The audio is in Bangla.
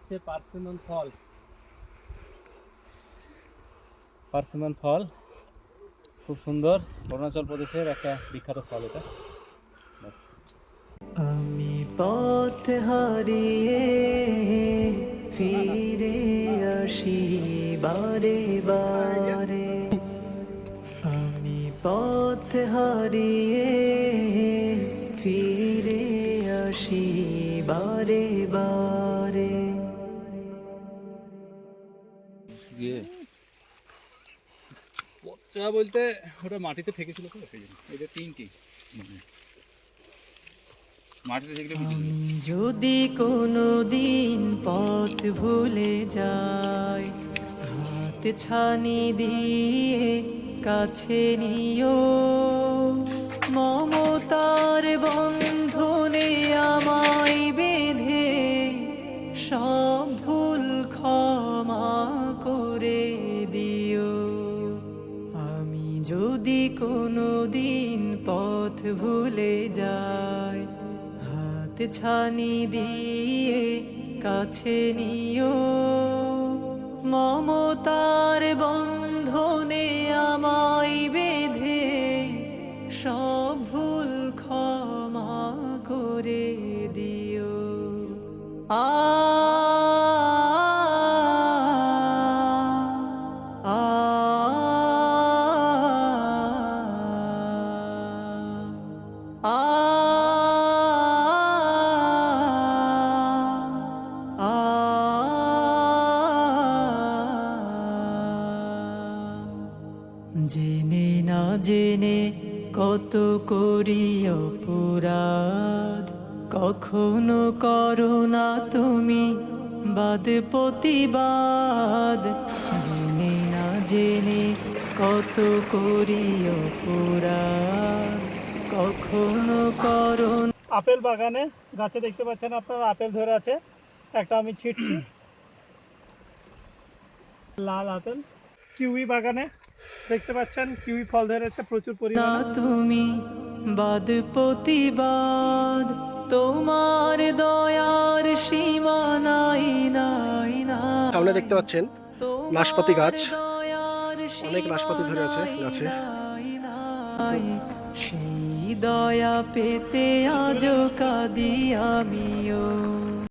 হচ্ছে পার্সিমন ফল, খুব সুন্দর, অরুণাচল প্রদেশের একটা বিখ্যাত ফল এটা। আমি পথ হারিয়ে ফিরে আসি বারে বারে, আমি পথ হারিয়ে ফিরে আসি বারে বারে। পচা বলতে ওটা মাটিতে থেকেছিল তো, সেই জন্য এটা তিনটি মাটিতে থেকে। আমি যদি কোনো দিন পথ ভুলে যাই, হাত ছানি দিয়ে কাছে নিও, মমতার বন্ধনে আমায় বেঁধে সব ভুল ক্ষমা করে দিও। আমি যদি কোনো দিন পথ ভুলে যাই, হাত ছানি দিয়ে কাছে নিও, মমতার বন্ধনে আমায় বেঁধে সব ভুল ক্ষমা করে দিও। আ জেনে না জেনে কত করি অপরাধ, কখনো করো না তুমি বাদ প্রতিবাদ। জেনে না জেনে কত করি অপরাধ, কখনো করো। আপেল বাগানে গাছে দেখতে পাচ্ছেন আপনারা আপেল ধরে আছে, একটা আমি ছিটছি, লাল আপেল। কিউই বাগানে দেখতে পাচ্ছেন কিউই ফল ধরেছে প্রচুর পরিমাণে। তুমি বাদ প্রতিবাদ, তোমার দয়ার সীমা নাই নাই নাই। সামনে দেখতে পাচ্ছেন নাশপাতি গাছ, অনেক নাশপাতি ধরে আছে গাছে। সেই দয়া পেতে আজও কাঁদি আমিও।